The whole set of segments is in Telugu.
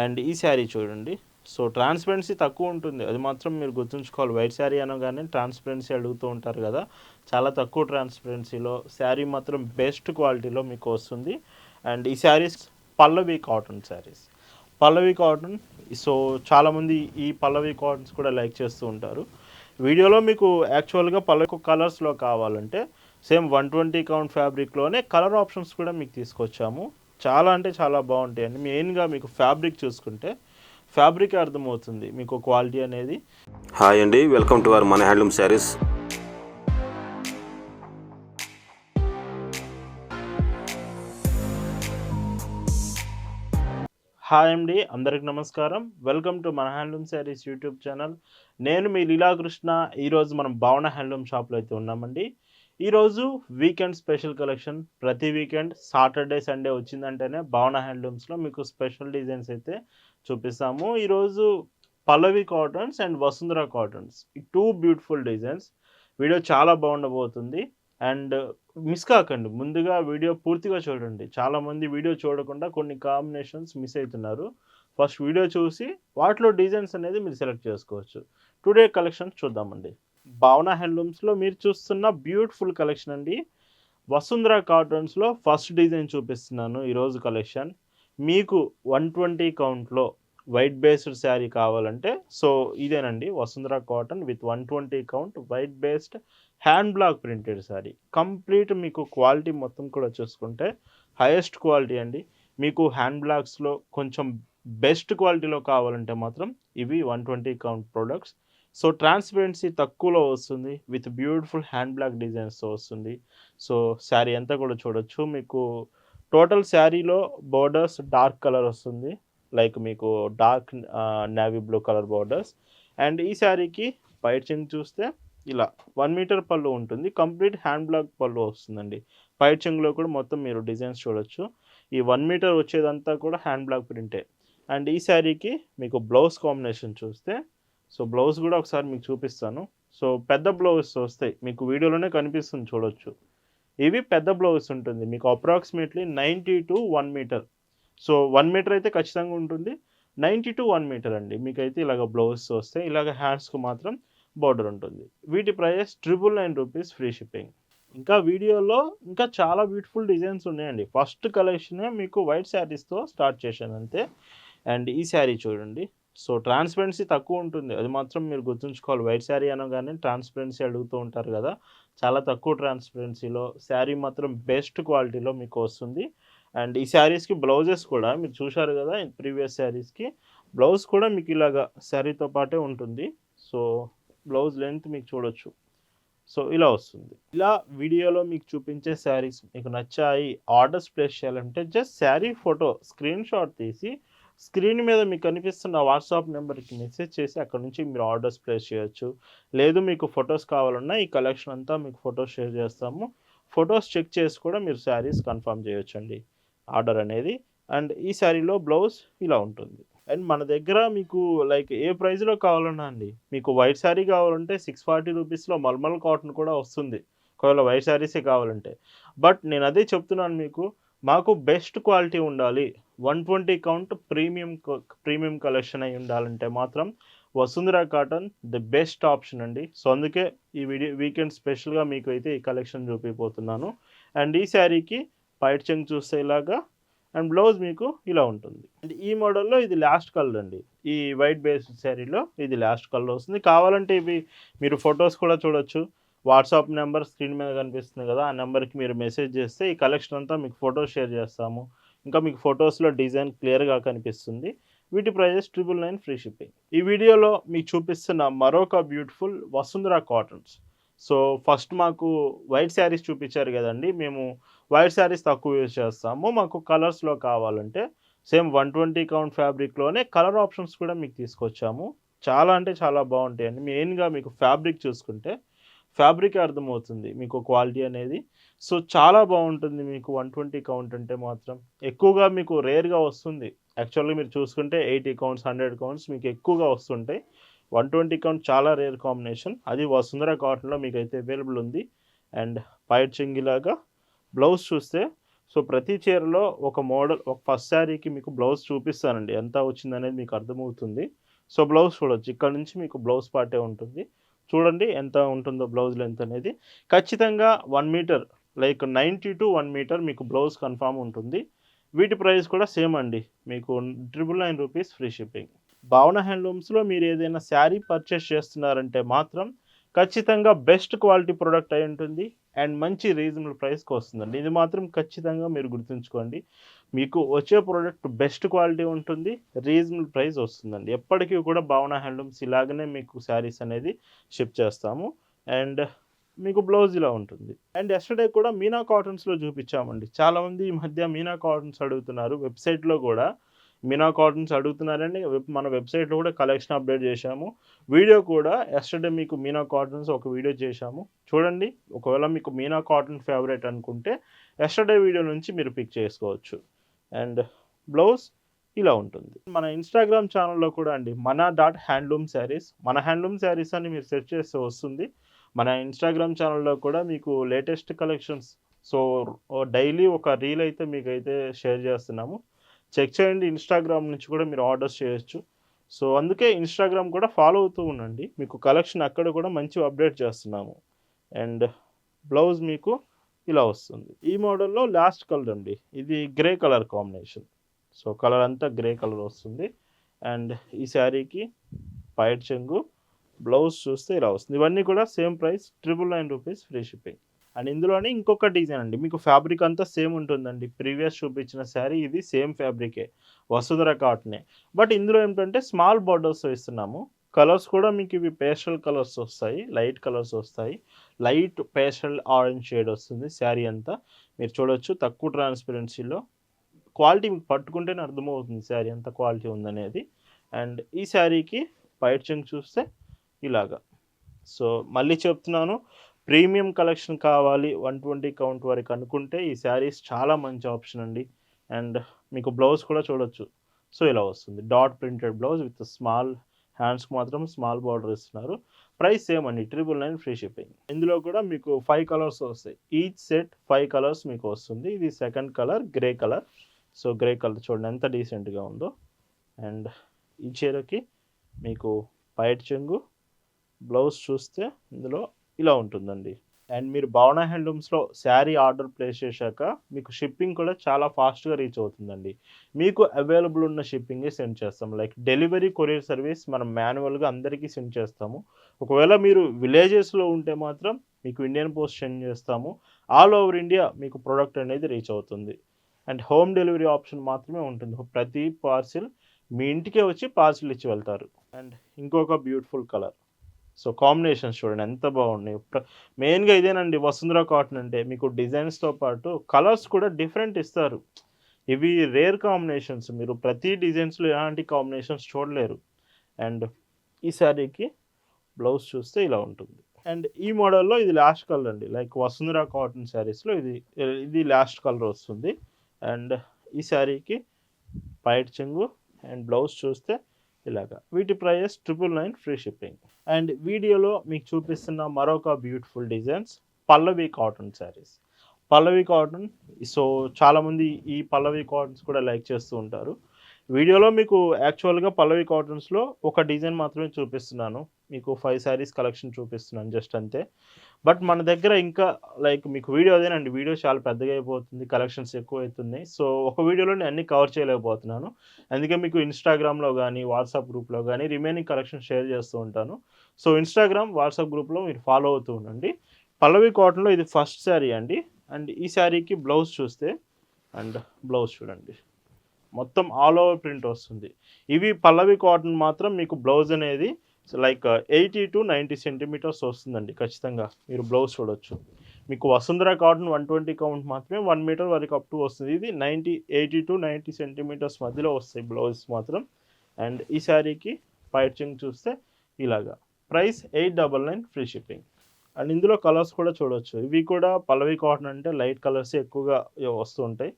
అండ్ ఈ శారీ చూడండి. సో ట్రాన్స్పరెన్సీ తక్కువ ఉంటుంది, అది మాత్రం మీరు గుర్తుంచుకోవాలి. వైట్ శారీ అనగానే ట్రాన్స్పరెన్సీ అడుగుతూ ఉంటారు కదా, చాలా తక్కువ ట్రాన్స్పరెన్సీలో శారీ మాత్రం బెస్ట్ క్వాలిటీలో మీకు వస్తుంది. అండ్ ఈ శారీస్ పల్లవి కాటన్ శారీస్, పల్లవి కాటన్. సో చాలామంది ఈ పల్లవి కాటన్స్ కూడా లైక్ చేస్తూ ఉంటారు. వీడియోలో మీకు యాక్చువల్గా పల్లవి కలర్స్లో కావాలంటే సేమ్ 120 కౌంట్ ఫ్యాబ్రిక్లోనే కలర్ ఆప్షన్స్ కూడా మీకు తీసుకొచ్చాము. చాలా అంటే చాలా బాగుంటాయండి. మెయిన్గా మీకు ఫ్యాబ్రిక్ చూసుకుంటే ఫ్యాబ్రిక్ అర్థమవుతుంది మీకు క్వాలిటీ అనేది. హాయ్ అండి, వెల్కమ్ టు అవర్ మన హ్యాండ్లూమ్ శారీస్. హాయ్ అండి, అందరికి నమస్కారం. వెల్కమ్ టు మన హ్యాండ్లూమ్ శారీస్ యూట్యూబ్ ఛానల్. నేను మీ లీలాకృష్ణ. ఈరోజు మనం భావన హ్యాండ్లూమ్ షాప్లో అయితే ఉన్నామండి. ఈరోజు వీకెండ్ స్పెషల్ కలెక్షన్. ప్రతి వీకెండ్ సాటర్డే సండే వచ్చిందంటేనే భావన హ్యాండ్లూమ్స్లో మీకు స్పెషల్ డిజైన్స్ అయితే చూపిస్తాము. ఈరోజు పల్లవి కాటన్స్ అండ్ వసుంధర కాటన్స్, ఈ టూ బ్యూటిఫుల్ డిజైన్స్. వీడియో చాలా బాగుండబోతుంది. అండ్ మిస్ కాకండి, ముందుగా వీడియో పూర్తిగా చూడండి. చాలామంది వీడియో చూడకుండా కొన్ని కాంబినేషన్స్ మిస్ అవుతున్నారు. ఫస్ట్ వీడియో చూసి వాటిలో డిజైన్స్ అనేది మీరు సెలెక్ట్ చేసుకోవచ్చు. టుడే కలెక్షన్ చూద్దామండి. భావన హ్యాండ్లూమ్స్లో మీరు చూస్తున్న బ్యూటిఫుల్ కలెక్షన్ అండి. వసుంధర కాటన్స్లో ఫస్ట్ డిజైన్ చూపిస్తున్నాను ఈరోజు కలెక్షన్. మీకు 120 కౌంట్లో వైట్ బేస్డ్ శారీ కావాలంటే సో ఇదేనండి, Vasundhara cotton with 120 count white based hand block printed sari. Complete మీకు క్వాలిటీ మొత్తం కూడా చూసుకుంటే హైయెస్ట్ క్వాలిటీ అండి. మీకు హ్యాండ్ బ్లాక్స్లో కొంచెం బెస్ట్ క్వాలిటీలో కావాలంటే మాత్రం ఇవి 120 కౌంట్ ప్రోడక్ట్స్. సో ట్రాన్స్పరెన్సీ తక్కువలో వస్తుంది, విత్ బ్యూటిఫుల్ హ్యాండ్ బ్లాక్ డిజైన్స్తో వస్తుంది. సో శారీ అంతా కూడా చూడొచ్చు. మీకు టోటల్ శారీలో బోర్డర్స్ డార్క్ కలర్ వస్తుంది, లైక్ మీకు dark navy blue colour borders. And ఈ శారీకి పైచింగ్ చూస్తే ఇలా 1 మీటర్ పళ్ళు ఉంటుంది, కంప్లీట్ హ్యాండ్ బ్లాక్ పళ్ళు వస్తుందండి. పైచింగ్లో కూడా మొత్తం మీరు డిజైన్స్ చూడొచ్చు. ఈ 1 మీటర్ వచ్చేదంతా కూడా హ్యాండ్ బ్లాక్ ప్రింటే. అండ్ ఈ శారీకి మీకు బ్లౌజ్ కాంబినేషన్ చూస్తే, సో బ్లౌజ్ కూడా ఒకసారి మీకు చూపిస్తాను. సో పెద్ద బ్లౌజ్ వస్తాయి, మీకు వీడియోలోనే కనిపిస్తుంది చూడొచ్చు. ఇవి పెద్ద బ్లౌజ్ ఉంటుంది మీకు approximately 90 to 1 metre. So 1 metre అయితే ఖచ్చితంగా ఉంటుంది, 90 to 1 మీటర్ అండి. మీకైతే ఇలాగ బ్లౌజ్ వస్తాయి, ఇలాగ హ్యాండ్స్కు మాత్రం బోర్డర్ ఉంటుంది. వీటి ప్రైస్ 999 రూపీస్, ఫ్రీ షిప్పింగ్. ఇంకా వీడియోలో ఇంకా చాలా బ్యూటిఫుల్ డిజైన్స్ ఉన్నాయండి. ఫస్ట్ కలెక్షనే మీకు వైట్ శారీస్తో స్టార్ట్ చేశాను అంతే. అండ్ ఈ శారీ చూడండి. సో ట్రాన్స్పరెన్సీ తక్కువ ఉంటుంది, అది మాత్రం మీరు గుర్తుంచుకోవాలి. వైట్ శారీ అనగానే ట్రాన్స్పరెన్సీ అడుగుతూ ఉంటారు కదా, చాలా తక్కువ ట్రాన్స్పరెన్సీలో శారీ మాత్రం బెస్ట్ క్వాలిటీలో మీకు వస్తుంది. అండ్ ఈ శారీస్కి బ్లౌజెస్ కూడా మీరు చూశారు కదా, ప్రీవియస్ శారీస్కి బ్లౌజ్ కూడా మీకు ఇలాగా శారీతో పాటే ఉంటుంది. సో బ్లౌజ్ లెంత్ మీకు చూడొచ్చు. సో ఇలా వస్తుంది. ఇలా వీడియోలో మీకు చూపించే శారీస్ మీకు నచ్చాయి, ఆర్డర్స్ ప్లేస్ చేయాలంటే just sari photo screen shot తీసి స్క్రీన్ మీద మీకు కనిపిస్తున్న వాట్సాప్ నెంబర్కి మెసేజ్ చేసి అక్కడ నుంచి మీరు ఆర్డర్స్ ప్లేస్ చేయొచ్చు. లేదు మీకు ఫొటోస్ కావాలన్నా ఈ కలెక్షన్ అంతా మీకు ఫొటోస్ షేర్ చేస్తాము. ఫొటోస్ చెక్ చేసి కూడా మీరు శారీస్ కన్ఫర్మ్ చేయొచ్చండి ఆర్డర్ అనేది. అండ్ ఈ శారీలో బ్లౌజ్ ఇలా ఉంటుంది. అండ్ మన దగ్గర మీకు లైక్ ఏ ప్రైస్లో కావాలన్నా అండి, మీకు వైట్ శారీ కావాలంటే 640 రూపీస్లో మల్మల్ కాటన్ కూడా వస్తుంది, ఒకవేళ వైట్ శారీసే కావాలంటే. బట్ నేను అదే చెప్తున్నాను మీకు, మాకు బెస్ట్ క్వాలిటీ ఉండాలి, 120 కౌంట్ ప్రీమియం కలెక్షన్ అయి ఉండాలంటే మాత్రం Vasundhara cotton the best option అండి. సో అందుకే ఈ వీకెండ్ స్పెషల్గా మీకు అయితే ఈ కలెక్షన్ చూపిపోతున్నాను. అండ్ ఈ శారీకి పైట్ చెంగ్ చూస్తే ఇలాగా, అండ్ బ్లౌజ్ మీకు ఇలా ఉంటుంది. అండ్ ఈ మోడల్లో ఇది లాస్ట్ కలర్ అండి, ఈ వైట్ బేస్డ్ శారీలో ఇది లాస్ట్ కలర్ వస్తుంది. కావాలంటే ఇవి మీరు ఫొటోస్ కూడా చూడొచ్చు. వాట్సాప్ నెంబర్ స్క్రీన్ మీద కనిపిస్తుంది కదా, ఆ నెంబర్కి మీరు మెసేజ్ చేస్తే ఈ కలెక్షన్ అంతా మీకు ఫొటోస్ షేర్ చేస్తాము. ఇంకా మీకు ఫొటోస్లో డిజైన్ క్లియర్గా కనిపిస్తుంది. వీటి ప్రైజెస్ 999, ఫ్రీ షిప్పింగ్. ఈ వీడియోలో మీకు చూపిస్తున్న మరొక beautiful Vasundhara cottons. So first మాకు వైట్ శారీస్ చూపించారు కదండి, మేము వైట్ శారీస్ తక్కువ యూజ్ చేస్తాము. మాకు కలర్స్లో కావాలంటే సేమ్ 120 కౌంట్ ఫ్యాబ్రిక్లోనే కలర్ ఆప్షన్స్ కూడా మీకు తీసుకొచ్చాము. చాలా అంటే చాలా బాగుంటాయండి. మెయిన్గా మీకు ఫ్యాబ్రిక్ చూసుకుంటే ఫ్యాబ్రిక్ అర్థమవుతుంది మీకు క్వాలిటీ అనేది. సో చాలా బాగుంటుంది మీకు 120 కౌంట్ అంటే మాత్రం. ఎక్కువగా మీకు రేర్గా వస్తుంది, యాక్చువల్గా మీరు చూసుకుంటే 80 కౌంట్స్ 100 కౌంట్స్ మీకు ఎక్కువగా వస్తుంటాయి. 120 కౌంట్ చాలా రేర్ కాంబినేషన్, అది వసుంధర కాటన్లో మీకు అయితే అవైలబుల్ ఉంది. అండ్ పైట్ చెంగిలాగా బ్లౌజ్ చూస్తే సో ప్రతి చీరలో ఒక మోడల్ ఒక ఫస్ట్ శారీకి మీకు బ్లౌజ్ చూపిస్తానండి. ఎంత వచ్చిందనేది మీకు అర్థమవుతుంది. సో బ్లౌజ్ చూడొచ్చు. ఇక్కడ నుంచి మీకు బ్లౌజ్ పార్టే ఉంటుంది. చూడండి ఎంత ఉంటుందో బ్లౌజ్ లెంత్ అనేది. ఖచ్చితంగా 1 మీటర్ లైక్ 90-1 మీటర్ మీకు బ్లౌజ్ కన్ఫర్మ్ ఉంటుంది. వీటి ప్రైస్ కూడా సేమ్ అండి. మీకు 999 రూపీస్ ఫ్రీ షిప్పింగ్. భావన హ్యాండ్లూమ్స్‌లో మీరు ఏదైనా శారీ పర్చేస్ చేస్తున్నారంటే మాత్రం ఖచ్చితంగా బెస్ట్ క్వాలిటీ ప్రొడక్ట్ అయి ఉంటుంది. అండ్ మంచి రీజనబుల్ ప్రైస్‌కి వస్తుందండి. ఇది మాత్రం ఖచ్చితంగా మీరు గుర్తుంచుకోండి. మీకు వచ్చే ప్రొడక్ట్ బెస్ట్ క్వాలిటీ ఉంటుంది. రీజనబుల్ ప్రైస్ వస్తుందండి. ఎప్పటికీ కూడా భావన హ్యాండ్లూమ్స్ ఇలాగనే మీకు శారీస్ అనేది షిప్ చేస్తాము. అండ్ మీకు బ్లౌజ్ ఇలా ఉంటుంది. అండ్ యెస్టర్‌డే కూడా మీనా కాటన్స్‌లో చూపించామండి. చాలామంది ఈ మధ్య మీనా కాటన్స్ అడుగుతున్నారు. వెబ్‌సైట్‌లో కూడా మీనా కాటన్స్ అడుగుతున్నారని మన వెబ్‌సైట్‌లో కూడా కలెక్షన్ అప్డేట్ చేశాము. వీడియో కూడా యెస్టర్‌డే మీకు మీనా కాటన్స్ ఒక వీడియో చేశాము. చూడండి. ఒకవేళ మీకు మీనా కాటన్ ఫేవరెట్ అనుకుంటే యెస్టర్‌డే వీడియో నుంచి మీరు పిక్ చేసుకోవచ్చు. అండ్ బ్లౌజ్ ఇలా ఉంటుంది. మన ఇన్‌స్టాగ్రామ్ ఛానెల్‌లో కూడా అండి మన శారీస్ అని మీరు సెర్చ్ చేస్తే వస్తుంది. మన ఇన్‌స్టాగ్రామ్ ఛానెల్‌లో కూడా మీకు లేటెస్ట్ కలెక్షన్స్ సో డైలీ ఒక రీల్ అయితే మీకైతే షేర్ చేస్తున్నాము. చెక్ చేయండి. ఇన్‌స్టాగ్రామ్ నుంచి కూడా మీరు ఆర్డర్స్ చేయొచ్చు. సో అందుకే ఇన్‌స్టాగ్రామ్ కూడా ఫాలో అవుతూ ఉండండి. మీకు కలెక్షన్ అక్కడ కూడా మంచివి అప్డేట్ చేస్తున్నాము. అండ్ బ్లౌజ్ మీకు ఇలా వస్తుంది. ఈ మోడల్‌లో లాస్ట్ కలర్ అండి. ఇది grey colour combination. So colour అంతా గ్రే కలర్ వస్తుంది. అండ్ ఈ శారీకి పైట్ చెంగు, బ్లౌజ్ చూస్తే ఇలా వస్తుంది. ఇవన్నీ కూడా same price 999 rupees free shipping. And ఇందులోనే ఇంకొక డిజైన్ అండి. మీకు ఫ్యాబ్రిక్ అంతా సేమ్ ఉంటుందండి. ప్రీవియస్ చూపించిన శారీ ఇది సేమ్ ఫ్యాబ్రికే. వసుంధర కాటనే. బట్ ఇందులో ఏంటంటే స్మాల్ బోర్డర్స్ ఇస్తున్నాము. కలర్స్ కూడా మీకు ఇవి పేస్టల్ కలర్స్ వస్తాయి. లైట్ కలర్స్ వస్తాయి. లైట్ పేస్టల్ ఆరెంజ్ షేడ్ వస్తుంది శారీ అంతా. మీరు చూడొచ్చు తక్కువ ట్రాన్స్పరెన్సీలో. క్వాలిటీ మీకు పట్టుకుంటేనే అర్థమవుతుంది శారీ ఎంత క్వాలిటీ ఉందనేది. అండ్ ఈ శారీకి పైట్ చెంగు చూస్తే ఇలాగా. సో మళ్ళీ చెప్తున్నాను. ప్రీమియం కలెక్షన్ కావాలి 120 కౌంట్ వరకు అనుకుంటే ఈ శారీస్ చాలా మంచి ఆప్షన్ అండి. అండ్ మీకు బ్లౌజ్ కూడా చూడొచ్చు. సో ఇలా వస్తుంది. Dot printed blouse with small హ్యాండ్స్‌కి మాత్రం స్మాల్ బార్డర్ ఇస్తున్నారు. ప్రైస్ సేమ్ అండి. 999 ఫ్రీ షిప్పింగ్. ఇందులో కూడా మీకు 5 కలర్స్ వస్తాయి. ఈచ్ సెట్ 5 కలర్స్ మీకు వస్తుంది. ఇది second colour grey colour. So grey colour చూడండి ఎంత డీసెంట్‌గా ఉందో. అండ్ ఈ చీరకి మీకు పైట్ చెంగు, బ్లౌజ్ చూస్తే ఇందులో ఇలా ఉంటుందండి. అండ్ మీరు భావన హ్యాండ్లూమ్స్‌లో శారీ ఆర్డర్ ప్లేస్ చేశాక మీకు షిప్పింగ్ కూడా చాలా ఫాస్ట్‌గా రీచ్ అవుతుందండి. మీకు అవైలబుల్ ఉన్న షిప్పింగే సెండ్ చేస్తాం. లైక్ డెలివరీ కొరియర్ సర్వీస్ మనం మాన్యువల్‌గా అందరికీ సెండ్ చేస్తాము. ఒకవేళ మీరు విలేజెస్‌లో ఉంటే మాత్రం మీకు ఇండియన్ పోస్ట్ సెండ్ చేస్తాము. ఆల్ ఓవర్ ఇండియా మీకు ప్రొడక్ట్ అనేది రీచ్ అవుతుంది. అండ్ హోమ్ డెలివరీ ఆప్షన్ మాత్రమే ఉంటుంది. ప్రతి పార్సిల్ మీ ఇంటికే వచ్చి పార్సిల్ ఇచ్చి వెళ్తారు. అండ్ ఇంకొక బ్యూటిఫుల్ కలర్. సో కాంబినేషన్స్ చూడండి ఎంత బాగున్నాయి. మెయిన్‌గా ఇదేనండి వసుంధర కాటన్ అంటే మీకు డిజైన్స్‌తో పాటు కలర్స్ కూడా డిఫరెంట్ ఇస్తారు. ఇవి రేర్ కాంబినేషన్స్. మీరు ప్రతి డిజైన్స్‌లో ఇలాంటి కాంబినేషన్స్ చూడలేరు. అండ్ ఈ శారీకి బ్లౌజ్ చూస్తే ఇలా ఉంటుంది. అండ్ ఈ మోడల్‌లో ఇది లాస్ట్ కలర్ అండి. లైక్ వసుంధర కాటన్ శారీస్‌లో ఇది లాస్ట్ కలర్ వస్తుంది. అండ్ ఈ శారీకి పైట్ చెంగు అండ్ బ్లౌజ్ చూస్తే ఇలాగా. వీటి ప్రైస్ 999 ఫ్రీ షిప్పింగ్. అండ్ వీడియోలో మీకు చూపిస్తున్న మరొక బ్యూటిఫుల్ డిజైన్స్ పల్లవి కాటన్ శారీస్. పల్లవి కాటన్ సో చాలామంది ఈ పల్లవి కాటన్స్ కూడా లైక్ చేస్తూ ఉంటారు. వీడియోలో మీకు యాక్చువల్‌గా పల్లవి కాటన్స్‌లో ఒక డిజైన్ మాత్రమే చూపిస్తున్నాను. మీకు 5 శారీస్ కలెక్షన్ చూపిస్తున్నాను జస్ట్ అంతే. బట్ మన దగ్గర ఇంకా లైక్ మీకు వీడియో అదేనండి. వీడియో చాలా పెద్దగా అయిపోతుంది. కలెక్షన్స్ ఎక్కువైతున్నాయి. సో ఒక వీడియోలో నేను అన్నీ కవర్ చేయలేకపోతున్నాను. అందుకే మీకు ఇన్‌స్టాగ్రామ్‌లో గానీ, వాట్సాప్ గ్రూప్‌లో గానీ రిమైనింగ్ కలెక్షన్ షేర్ చేస్తూ ఉంటాను. సో ఇన్‌స్టాగ్రామ్, వాట్సాప్ గ్రూప్‌లో మీరు ఫాలో అవుతూ ఉండండి. పల్లవి కాటన్‌లో ఇది ఫస్ట్ శారీ అండి. అండ్ ఈ శారీకి బ్లౌజ్ చూస్తే అండ్ బ్లౌజ్ చూడండి. మొత్తం ఆల్ ఓవర్ ప్రింట్ వస్తుంది. ఇవి పల్లవి కాటన్ మాత్రం మీకు బ్లౌజ్ అనేది లైక్ 80-90 సెంటీమీటర్స్ వస్తుందండి ఖచ్చితంగా. మీరు బ్లౌజ్ చూడొచ్చు. మీకు వసుంధర కాటన్ 120 కౌంట్ మాత్రమే 1 మీటర్ వరకు అప్ టు వస్తుంది. ఇది 80-90 సెంటీమీటర్స్ మధ్యలో వస్తాయి బ్లౌజ్ మాత్రం. అండ్ ఈ శారీకి పైట్ చెంగు చూస్తే ఇలాగా. Price 899 free shipping. అండ్ ఇందులో కలర్స్ కూడా చూడొచ్చు. ఇవి కూడా పల్లవి కాటన్ అంటే లైట్ కలర్సే ఎక్కువగా వస్తూ ఉంటాయి.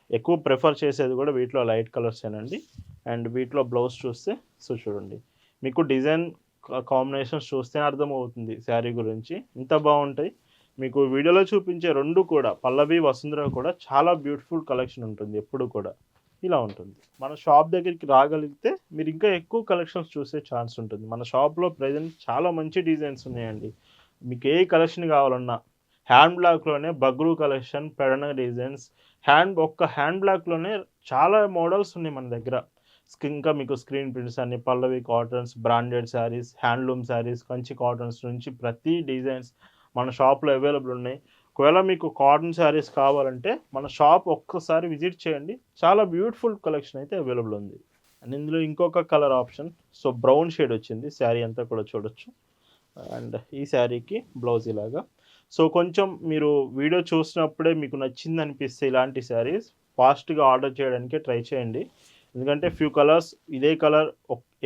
ఎక్కువ ప్రిఫర్ చేసేది కూడా వీటిలో లైట్ కలర్సేనండి. అండ్ వీటిలో బ్లౌజ్ చూస్తే సో చూడండి. మీకు డిజైన్ కాంబినేషన్స్ చూస్తేనే అర్థమవుతుంది శారీ గురించి. ఇంత బాగుంటాయి. మీకు వీడియోలో చూపించే 2 కూడా పల్లవి, వసుంధర కూడా చాలా బ్యూటిఫుల్ కలెక్షన్ ఉంటుంది ఎప్పుడు కూడా. ఇలా ఉంటుంది. మన షాప్ దగ్గరికి రాగలిగితే మీరు ఇంకా ఎక్కువ కలెక్షన్స్ చూసే ఛాన్స్ ఉంటుంది. మన షాప్‌లో ప్రెజెంట్ చాలా మంచి డిజైన్స్ ఉన్నాయండి. మీకు ఏ కలెక్షన్ కావాలన్నా హ్యాండ్ బ్లాక్‌లోనే Bagru collection, Pedana designs, hand బ్లాక్‌లోనే చాలా మోడల్స్ ఉన్నాయి మన దగ్గర. ఇంకా మీకు స్క్రీన్ ప్రింట్స్ అని, Pallavi cottons, branded saris, handloom saris, Kanchi cottons నుంచి ప్రతి డిజైన్స్ మన షాప్‌లో అవైలబుల్ ఉన్నాయి. ఒకవేళ మీకు కాటన్ శారీస్ కావాలంటే మన షాప్ ఒక్కసారి విజిట్ చేయండి. చాలా బ్యూటిఫుల్ కలెక్షన్ అయితే అవైలబుల్ ఉంది. అండ్ ఇందులో ఇంకొక colour option. So, brown shade వచ్చింది. శారీ అంతా కూడా చూడొచ్చు. అండ్ ఈ శారీకి బ్లౌజ్ ఇలాగా. సో, కొంచెం మీరు వీడియో చూసినప్పుడే మీకు నచ్చిందనిపిస్తే ఇలాంటి శారీస్ ఫాస్ట్‌గా ఆర్డర్ చేయడానికే ట్రై చేయండి. ఎందుకంటే ఫ్యూ కలర్స్ ఇదే కలర్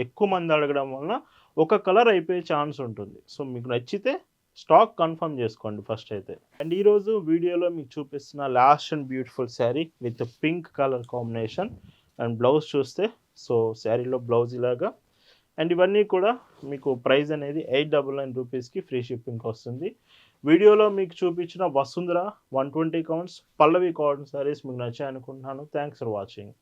ఎక్కువ మంది అడగడం వలన ఒక కలర్ అయిపోయే ఛాన్స్ ఉంటుంది. సో, మీకు నచ్చితే స్టాక్ కన్ఫర్మ్ చేసుకోండి ఫస్ట్ అయితే. అండ్ ఈరోజు వీడియోలో మీకు చూపిస్తున్న last and beautiful sari with pink colour combination and blouse చూస్తే సో శారీలో బ్లౌజ్ ఇలాగా. అండ్ ఇవన్నీ కూడా మీకు ప్రైస్ అనేది 899 రూపీస్కి ఫ్రీ షిప్పింగ్కి వస్తుంది. వీడియోలో మీకు చూపించిన వసుంధర 120 కౌంట్స్ పల్లవి కాటన్ శారీస్ మీకు నచ్చాయి అనుకుంటున్నాను. Thanks for watching.